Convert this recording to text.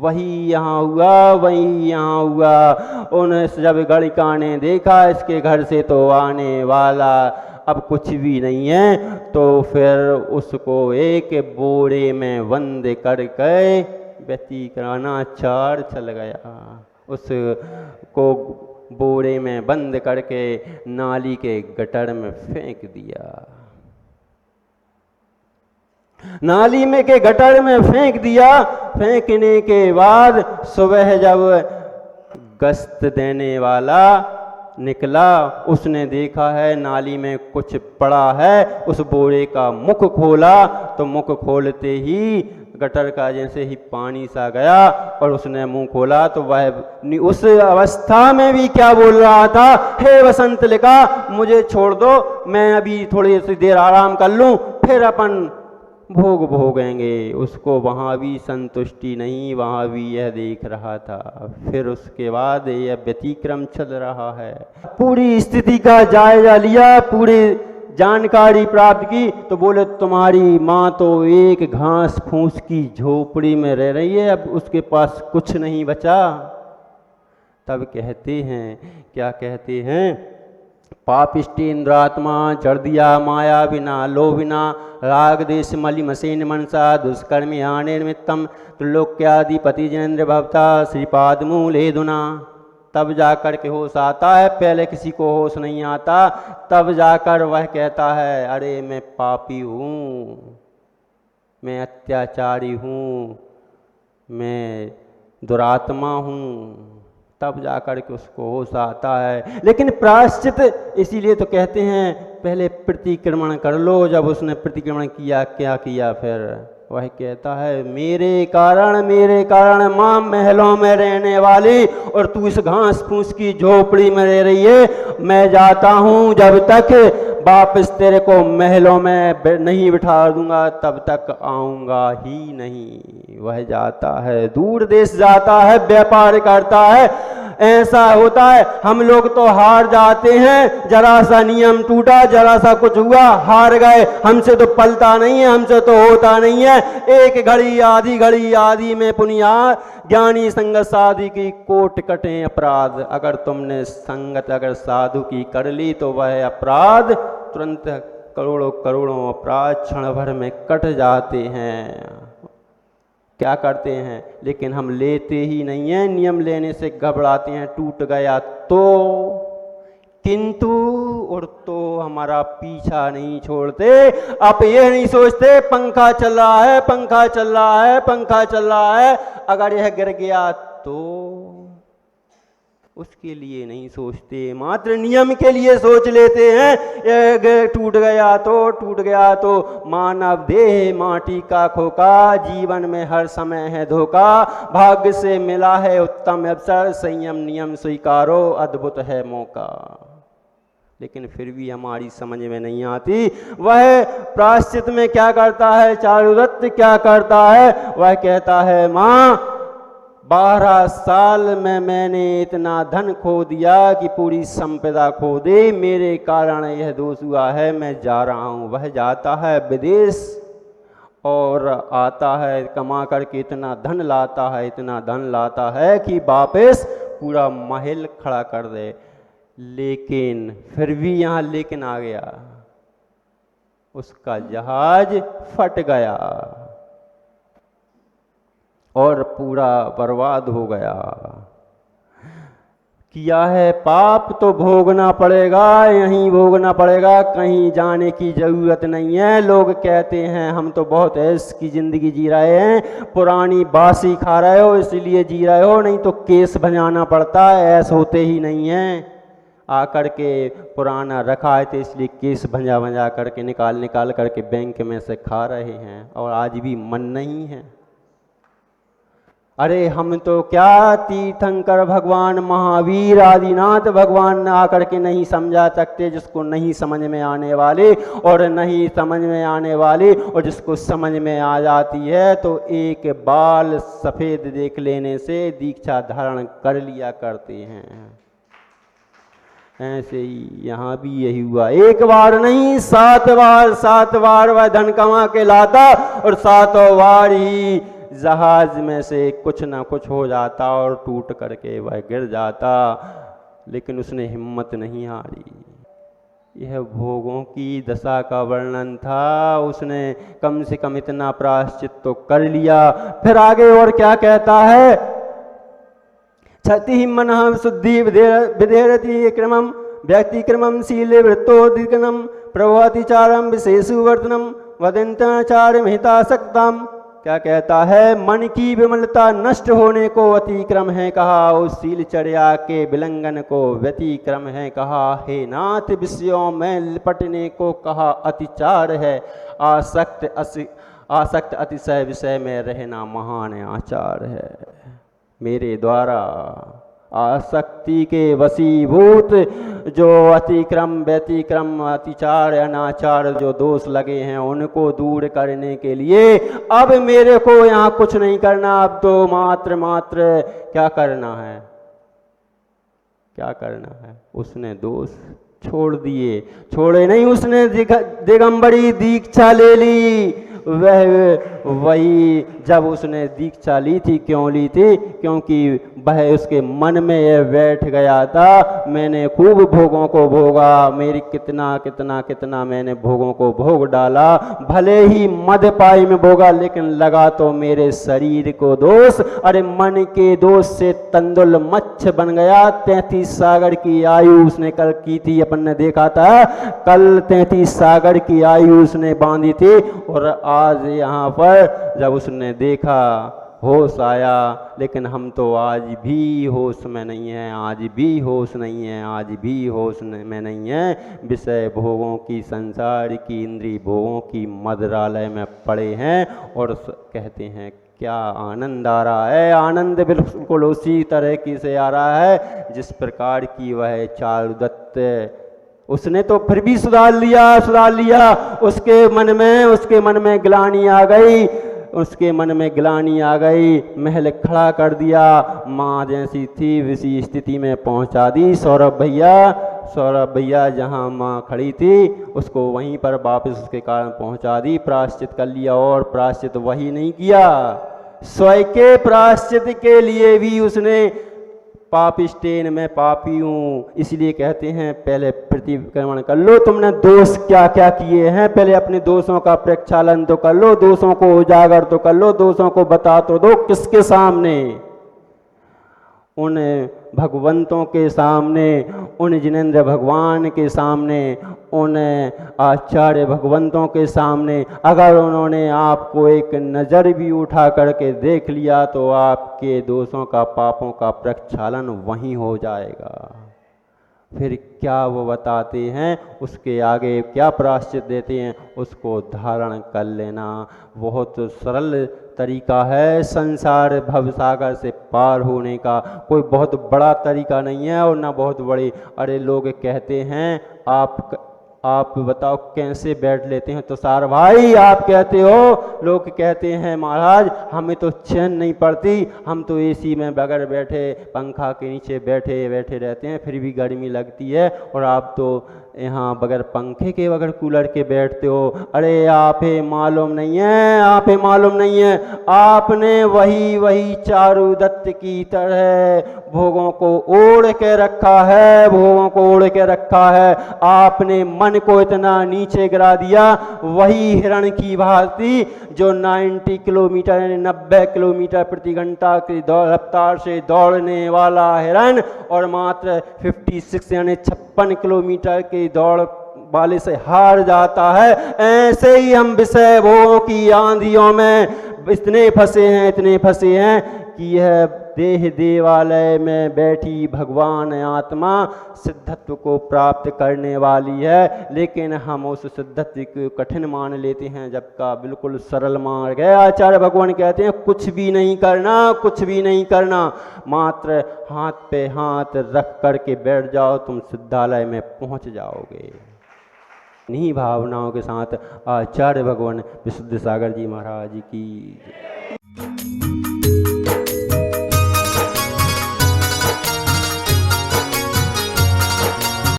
वही यहाँ हुआ, वही यहाँ हुआ। उन्हें जब गणिका ने देखा इसके घर से तो आने वाला अब कुछ भी नहीं है, तो फिर उसको एक बोरे में बंद करके व्यतिक्रमणाचार चल गया। उसको बोरे में बंद करके नाली के गटर में फेंक दिया। नाली में के गटर में फेंक दिया। फेंकने के बाद सुबह जब गश्त देने वाला निकला, उसने देखा है नाली में कुछ पड़ा है। उस बोरे का मुख खोला तो मुख खोलते ही गटर का जैसे ही पानी सा गया और उसने मुंह खोला तो वह उस अवस्था में भी क्या बोल रहा था, हे वसंत लिखा मुझे छोड़ दो, मैं अभी थोड़ी सी देर आराम कर लूं, फिर अपन भोग भोगेंगे। उसको वहाँ भी संतुष्टि नहीं, वहाँ भी यह देख रहा था। फिर उसके बाद यह व्यतिक्रम चल रहा है। पूरी स्थिति का जायजा लिया, पूरी जानकारी प्राप्त की तो बोले तुम्हारी माँ तो एक घास फूस की झोपड़ी में रह रही है, अब उसके पास कुछ नहीं बचा। तब कहते हैं, क्या कहते हैं, पापिष्टि इंद्रात्मा जड़ दिया माया बिना लो बिना राग देश मलि मसेन मनसा दुष्कर्म आने निमित्तम त्रिलोक्याधिपति जनेन्द्र भवता श्रीपाद मूले धुना। तब जाकर के होश आता है, पहले किसी को होश नहीं आता। तब जाकर वह कहता है अरे मैं पापी हूँ, मैं अत्याचारी हूँ, मैं दुरात्मा हूँ। तब जाकर के उसको होश आता है। लेकिन प्रायश्चित इसीलिए तो कहते हैं पहले प्रतिक्रमण कर लो। जब उसने प्रतिक्रमण किया, क्या किया, फिर वह कहता है मेरे कारण माँ महलों में रहने वाली और तू इस घास फूस की झोपड़ी में रह रही है। मैं जाता हूँ, जब तक वापस तेरे को महलों में नहीं बिठा दूंगा तब तक आऊँगा ही नहीं। वह जाता है, दूर देश जाता है, व्यापार करता है। ऐसा होता है, हम लोग तो हार जाते हैं, जरा सा नियम टूटा, जरा सा कुछ हुआ, हार गए, हमसे तो पलता नहीं है, हमसे तो होता नहीं है। एक घड़ी आधी में पुनिया ज्ञानी संगत साधु की कोट कटे अपराध। अगर तुमने संगत अगर साधु की कर ली तो वह अपराध तुरंत करोड़ों अपराध क्षण भर में कट जाते हैं। क्या करते हैं, लेकिन हम लेते ही नहीं हैं। नियम लेने से घबराते हैं, टूट गया तो, किंतु और तो हमारा पीछा नहीं छोड़ते। आप ये नहीं सोचते पंखा चल रहा है, अगर यह गिर गया तो, उसके लिए नहीं सोचते, मात्र नियम के लिए सोच लेते हैं। ये टूट गया तो मानव देह माटी का खोका, जीवन में हर समय है धोखा। भाग्य से मिला है उत्तम अवसर, संयम नियम स्वीकारो, अद्भुत है मौका। लेकिन फिर भी हमारी समझ में नहीं आती। वह प्रायश्चित में क्या करता है, चारुदत्त क्या करता है, वह कहता है माँ 12 साल में मैंने इतना धन खो दिया कि पूरी संपदा खो दे, मेरे कारण यह दोष हुआ है, मैं जा रहा हूँ। वह जाता है विदेश और आता है कमा करके इतना धन लाता है कि वापस पूरा महल खड़ा कर दे। लेकिन फिर भी यहाँ लेकिन आ गया, उसका जहाज फट गया और पूरा बर्बाद हो गया। किया है पाप तो भोगना पड़ेगा, यहीं भोगना पड़ेगा, कहीं जाने की जरूरत नहीं है। लोग कहते हैं हम तो बहुत ऐश की जिंदगी जी रहे हैं, पुरानी बासी खा रहे हो इसलिए जी रहे हो, नहीं तो केस भंजाना पड़ता है, ऐस होते ही नहीं है। आकर के पुराना रखा है तो इसलिए केस भंजा करके निकाल करके बैंक में से खा रहे हैं और आज भी मन नहीं है। अरे हम तो क्या तीर्थंकर भगवान, महावीर, आदिनाथ भगवान आकर के नहीं समझा सकते। जिसको नहीं समझ में आने वाले और नहीं समझ में आने वाले और जिसको समझ में आ जाती है तो एक बाल सफ़ेद देख लेने से दीक्षा धारण कर लिया करते हैं। ऐसे ही यहाँ भी यही हुआ, एक बार नहीं 7 बार वह धन कमा के लाता और 7 बार ही जहाज में से कुछ ना कुछ हो जाता और टूट करके वह गिर जाता, लेकिन उसने हिम्मत नहीं हारी। यह भोगों की दशा का वर्णन था। उसने कम से कम इतना प्रायश्चित तो कर लिया। फिर आगे और क्या कहता है, क्षति मनः शुद्धि विधेरति क्रमम व्यक्तिक्रमम शीले वृत्तोदिगणम प्रभवतिचारम विशेषु वर्तनम वदंताचार्यमहितासक्ताम। क्या कहता है, मन की विमलता नष्ट होने को अतिक्रम है कहा, उस शीलचर्या के विलंघन को व्यतिक्रम है कहा। हे नाथ, विषयों में लिपटने को कहा अतिचार है, आसक्त अतिशय विषय में रहना महान आचार है। मेरे द्वारा आसक्ति के वशीभूत जो अतिक्रम व्यतिक्रम अतिचार अनाचार जो दोष लगे हैं उनको दूर करने के लिए अब मेरे को यहाँ कुछ नहीं करना। अब तो मात्र क्या करना है, क्या करना है। उसने दोष छोड़ दिए, छोड़े नहीं, उसने दिगंबरी दीक्षा ले ली। वही जब उसने दीक्षा ली थी, क्यों ली थी, क्योंकि वह उसके मन में यह बैठ गया था, मैंने खूब भोगों को भोगा, मेरी कितना मैंने भोगों को भोग डाला, भले ही मदपाई में भोगा, लेकिन लगा तो मेरे शरीर को दोष। अरे मन के दोष से तंदुल मच्छ बन गया। 33 सागर की आयु उसने कल की थी, अपन ने देखा था कल 33 सागर की आयु उसने बांधी थी। और आज यहाँ पर जब उसने देखा होश आया, लेकिन हम तो आज भी होश में नहीं हैं, आज भी होश नहीं है, आज भी होश में नहीं है। विषय भोगों की, संसार की, इंद्रिय भोगों की मदरालय में पड़े हैं और कहते हैं क्या आनंद आ रहा है। आनंद बिल्कुल उसी तरह की से आ रहा है जिस प्रकार की वह चारुदत्त, उसने तो फिर भी सुधार लिया। उसके मन में ग्लानि आ गई, उसके मन में ग्लानि आ गई, महल खड़ा कर दिया, माँ जैसी थी वैसी स्थिति में पहुंचा दी। सौरभ भैया जहाँ माँ खड़ी थी उसको वहीं पर वापस उसके कारण पहुंचा दी, प्रायश्चित कर लिया। और प्रायश्चित वही नहीं किया, स्वयं के प्रायश्चित के लिए भी उसने पापिष्टेन मैं पापी हूँ, इसलिए कहते हैं पहले प्रतिक्रमण कर लो। तुमने दोष क्या क्या किए हैं, पहले अपने दोषों का प्रक्षालन तो कर लो, दोषों को उजागर तो कर लो, दोषों को बता तो दो। किसके सामने? उन भगवंतों के सामने, उन जिनेंद्र भगवान के सामने, उन आचार्य भगवंतों के सामने। अगर उन्होंने आपको एक नज़र भी उठा करके देख लिया तो आपके दोषों का, पापों का प्रक्षालन वहीं हो जाएगा। फिर क्या वो बताते हैं, उसके आगे क्या प्रायश्चित देते हैं, उसको धारण कर लेना। बहुत सरल तरीका है संसार भवसागर से पार होने का, कोई बहुत बड़ा तरीका नहीं है और ना बहुत बड़ी। अरे लोग कहते हैं आप बताओ कैसे बैठ लेते हैं, तो सार भाई आप कहते हो, लोग कहते हैं महाराज हमें तो चैन नहीं पड़ती, हम तो एसी में बगैर बैठे पंखा के नीचे बैठे रहते हैं, फिर भी गर्मी लगती है, और आप तो यहाँ बगैर पंखे के बगैर कूलर के बैठते हो। अरे आपे मालूम नहीं है, आपने वही चारुदत्त की तरह भोगों को ओढ़ के रखा है, आपने मन को इतना नीचे गिरा दिया। वही हिरण की भांति जो 90 किलोमीटर प्रति घंटा की रफ्तार से दौड़ने वाला हिरण और मात्र 56 यानी 56 किलोमीटर की दौड़ वाले से हार जाता है, ऐसे ही हम विषय भोगों की आंधियों में इतने फंसे हैं कि यह देह देवालय में बैठी भगवान आत्मा सिद्धत्व को प्राप्त करने वाली है, लेकिन हम उस सिद्धत्व को कठिन मान लेते हैं, जबकि बिल्कुल सरल मार्ग है। आचार्य भगवान कहते हैं कुछ भी नहीं करना, मात्र हाथ पे हाथ रख करके बैठ जाओ, तुम सिद्धालय में पहुंच जाओगे। इन्हीं भावनाओं के साथ आचार्य भगवान विशुद्ध सागर जी महाराज की